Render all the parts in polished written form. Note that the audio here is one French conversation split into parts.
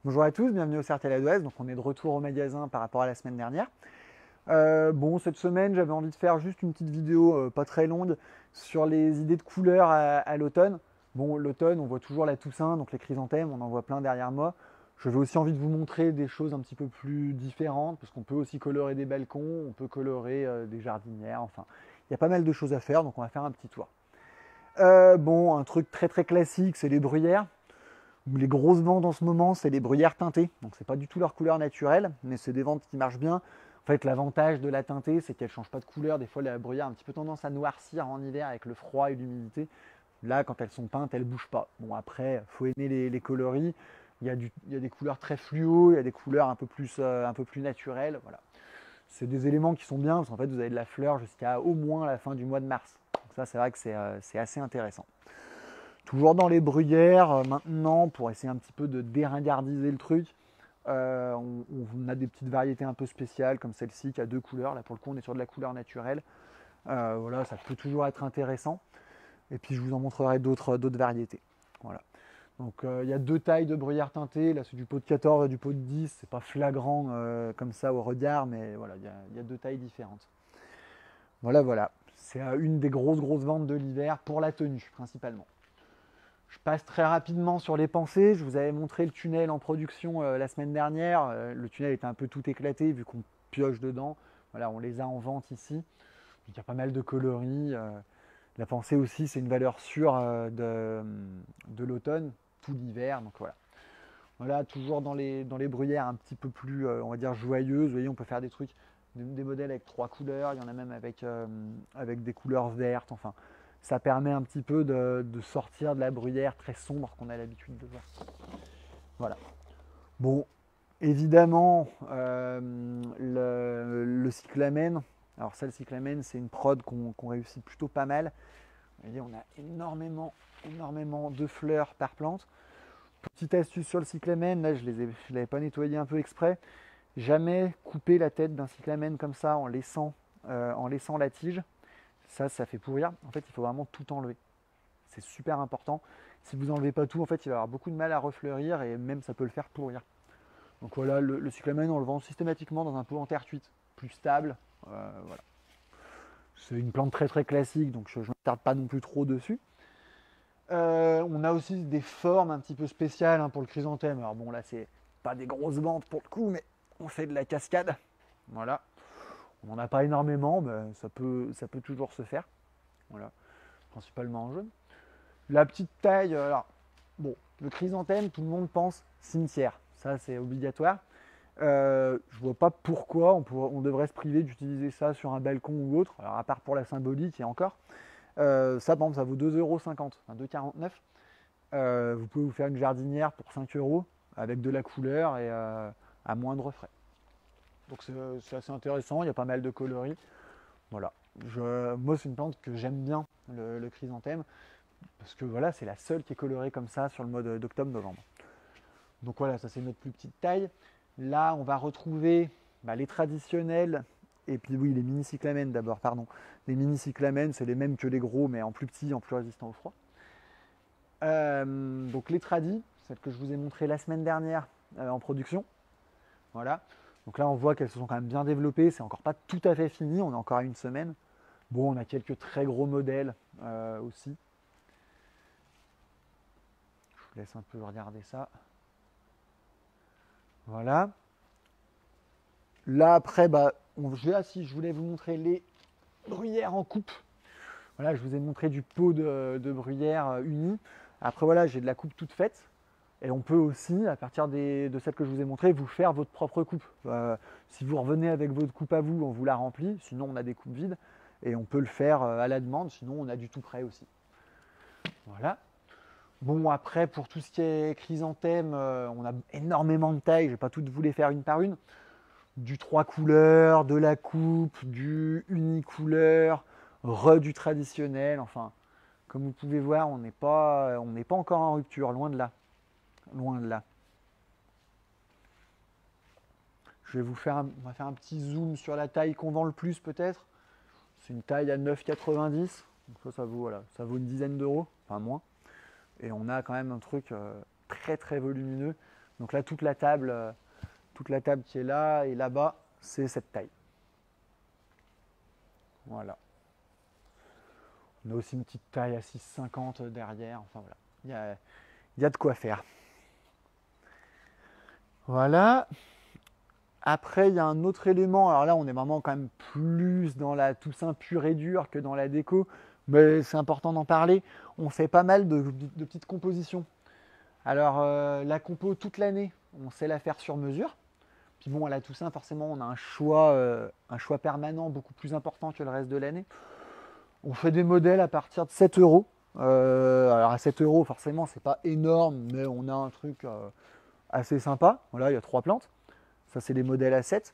Bonjour à tous, bienvenue au Certel d'Ouest. Donc on est de retour au magasin par rapport à la semaine dernière. Bon, cette semaine, j'avais envie de faire juste une petite vidéo pas très longue sur les idées de couleurs à l'automne. Bon, l'automne, on voit toujours la Toussaint, donc les chrysanthèmes, on en voit plein derrière moi. J'avais aussi envie de vous montrer des choses un petit peu plus différentes, parce qu'on peut aussi colorer des balcons, on peut colorer des jardinières, enfin, il y a pas mal de choses à faire, donc on va faire un petit tour. Bon, un truc très très classique, c'est les bruyères. Les grosses ventes en ce moment, c'est les bruyères teintées. Donc c'est pas du tout leur couleur naturelle, mais c'est des ventes qui marchent bien. En fait, l'avantage de la teintée, c'est qu'elle ne change pas de couleur. Des fois, la bruyère a un petit peu tendance à noircir en hiver avec le froid et l'humidité. Là, quand elles sont peintes, elles ne bougent pas. Bon, après, il faut aimer les coloris. Il y a des couleurs très fluo, il y a des couleurs un peu plus naturelles. Voilà. C'est des éléments qui sont bien, parce qu'en fait, vous avez de la fleur jusqu'à au moins la fin du mois de mars. Donc ça, c'est vrai que c'est assez intéressant. Toujours dans les bruyères, maintenant, pour essayer un petit peu de déringardiser le truc, on a des petites variétés un peu spéciales, comme celle-ci qui a deux couleurs. Là, pour le coup, on est sur de la couleur naturelle. Voilà, ça peut toujours être intéressant. Et puis, je vous en montrerai d'autres variétés. Voilà. Donc, il y a deux tailles de bruyères teintées. Là, c'est du pot de 14 et du pot de 10. C'est pas flagrant comme ça au regard, mais voilà, il y a deux tailles différentes. Voilà, voilà. C'est une des grosses ventes de l'hiver pour la tenue, principalement. Je passe très rapidement sur les pensées. Je vous avais montré le tunnel en production la semaine dernière. Le tunnel était un peu tout éclaté vu qu'on pioche dedans. Voilà, on les a en vente ici. Il y a pas mal de coloris. La pensée aussi, c'est une valeur sûre de l'automne, tout l'hiver. Donc voilà. Voilà, toujours dans les bruyères un petit peu plus, on va dire, joyeuses. Vous voyez, on peut faire des trucs, des modèles avec trois couleurs. Il y en a même avec des couleurs vertes. Enfin, ça permet un petit peu de sortir de la bruyère très sombre qu'on a l'habitude de voir. Voilà. Bon, évidemment, le cyclamen. Alors ça, le cyclamen, c'est une prod qu'on réussit plutôt pas mal. Vous voyez, on a énormément de fleurs par plante. Petite astuce sur le cyclamen, là je ne l'avais pas nettoyé un peu exprès. Jamais couper la tête d'un cyclamen comme ça en laissant la tige. Ça fait pourrir. En fait, il faut vraiment tout enlever. C'est super important. Si vous n'enlevez pas tout, en fait, il va avoir beaucoup de mal à refleurir et même ça peut le faire pourrir. Donc voilà, le cyclamen, on le vend systématiquement dans un pot en terre cuite, plus stable. Voilà. C'est une plante très très classique, donc je ne m'attarde pas non plus trop dessus. On a aussi des formes un petit peu spéciales pour le chrysanthème. Alors bon, là, c'est pas des grosses bandes pour le coup, mais on fait de la cascade. Voilà. On n'en a pas énormément, mais ça peut toujours se faire. Voilà. Principalement en jaune. La petite taille, alors, bon, le chrysanthème, tout le monde pense cimetière. Ça, c'est obligatoire. Je vois pas pourquoi on devrait se priver d'utiliser ça sur un balcon ou autre. Alors, à part pour la symbolique et encore. Ça, par exemple, ça vaut 2,50 €, enfin 2,49 €. Vous pouvez vous faire une jardinière pour 5 € avec de la couleur et à moindre frais. Donc c'est assez intéressant, il y a pas mal de coloris. Voilà. Moi, c'est une plante que j'aime bien, le chrysanthème, parce que voilà, c'est la seule qui est colorée comme ça sur le mode d'octobre-novembre. Donc voilà, ça c'est notre plus petite taille. Là, on va retrouver les traditionnels, et puis oui, les mini cyclamènes d'abord, pardon. Les mini cyclamènes, c'est les mêmes que les gros, mais en plus petit, en plus résistant au froid. Donc les tradis, celles que je vous ai montrées la semaine dernière en production. Voilà. Donc là, on voit qu'elles se sont quand même bien développées. C'est encore pas tout à fait fini. On est encore à une semaine. Bon, on a quelques très gros modèles aussi. Je vous laisse un peu regarder ça. Voilà. Là, après, je voulais vous montrer les bruyères en coupe. Voilà, je vous ai montré du pot de bruyère uni. Après, voilà, j'ai de la coupe toute faite. Et on peut aussi, à partir de celle que je vous ai montrée, vous faire votre propre coupe. Si vous revenez avec votre coupe à vous, on vous la remplit. Sinon, on a des coupes vides. Et on peut le faire à la demande. Sinon, on a du tout prêt aussi. Voilà. Bon, après, pour tout ce qui est chrysanthème, on a énormément de tailles. Je ne vais pas toutes vous les faire une par une. Du 3 couleurs, de la coupe, du unicouleur, du traditionnel. Enfin, comme vous pouvez voir, on n'est pas encore en rupture, loin de là. Loin de là. On va faire un petit zoom sur la taille qu'on vend le plus peut-être. C'est une taille à 9,90. Donc ça vaut une dizaine d'euros, enfin moins. Et on a quand même un truc très très volumineux. Donc là, toute la table qui est là et là-bas, c'est cette taille. Voilà. On a aussi une petite taille à 6,50 derrière. Enfin voilà, il y a de quoi faire. Voilà. Après, il y a un autre élément. Alors là, on est vraiment quand même plus dans la Toussaint pure et dure que dans la déco. Mais c'est important d'en parler. On fait pas mal de petites compositions. Alors, la compo toute l'année, on sait la faire sur mesure. Puis bon, à la Toussaint, forcément, on a un choix permanent beaucoup plus important que le reste de l'année. On fait des modèles à partir de 7 euros. Alors à 7 euros, forcément, c'est pas énorme, mais on a un truc assez sympa. Voilà, il y a 3 plantes. Ça, c'est des modèles à 7.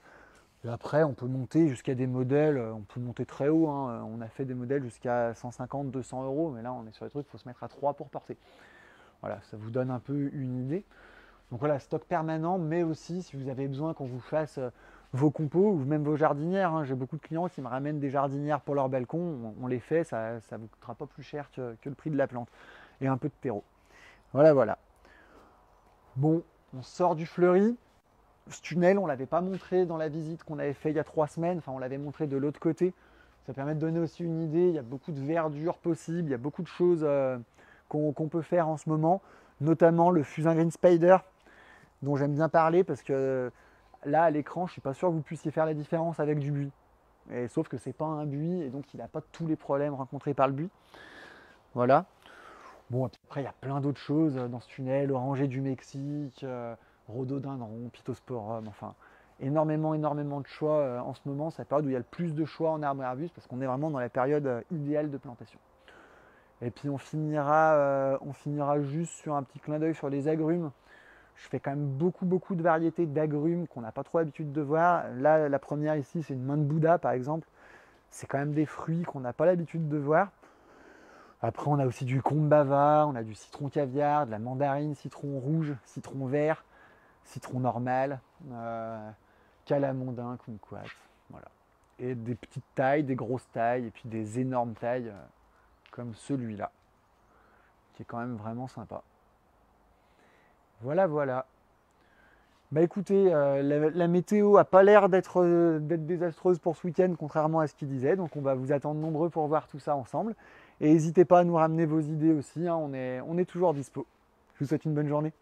Et après, on peut monter jusqu'à des modèles, on peut monter très haut. Hein. On a fait des modèles jusqu'à 150, 200 euros, mais là, on est sur des trucs, il faut se mettre à 3 pour porter. Voilà, ça vous donne un peu une idée. Donc voilà, stock permanent, mais aussi si vous avez besoin qu'on vous fasse vos compos ou même vos jardinières. Hein. J'ai beaucoup de clients qui me ramènent des jardinières pour leur balcon. On les fait, ça ne vous coûtera pas plus cher que le prix de la plante. Et un peu de terreau. Voilà, voilà. Bon, on sort du fleuri. Ce tunnel, on ne l'avait pas montré dans la visite qu'on avait fait il y a 3 semaines. Enfin, on l'avait montré de l'autre côté. Ça permet de donner aussi une idée. Il y a beaucoup de verdure possible. Il y a beaucoup de choses qu'on peut faire en ce moment. Notamment le fusain Green Spider, dont j'aime bien parler parce que là, à l'écran, je ne suis pas sûr que vous puissiez faire la différence avec du buis. Sauf que ce n'est pas un buis et donc il n'a pas tous les problèmes rencontrés par le buis. Voilà. Bon, après, il y a plein d'autres choses dans ce tunnel. Oranger du Mexique, rhododendron, pittosporum, enfin, énormément de choix en ce moment. C'est la période où il y a le plus de choix en arbres et arbustes parce qu'on est vraiment dans la période idéale de plantation. Et puis on finira juste sur un petit clin d'œil sur les agrumes. Je fais quand même beaucoup de variétés d'agrumes qu'on n'a pas trop l'habitude de voir. Là, la première ici, c'est une main de Bouddha par exemple. C'est quand même des fruits qu'on n'a pas l'habitude de voir. Après, on a aussi du combe bavard, on a du citron caviar, de la mandarine, citron rouge, citron vert, citron normal, calamondin, kumquat. Voilà. Et des petites tailles, des grosses tailles, et puis des énormes tailles comme celui-là, qui est quand même vraiment sympa. Voilà, voilà. Bah écoutez, la météo a pas l'air d'être désastreuse pour ce week-end, contrairement à ce qu'il disait. Donc on va vous attendre nombreux pour voir tout ça ensemble. Et n'hésitez pas à nous ramener vos idées aussi, hein, on est toujours dispo. Je vous souhaite une bonne journée.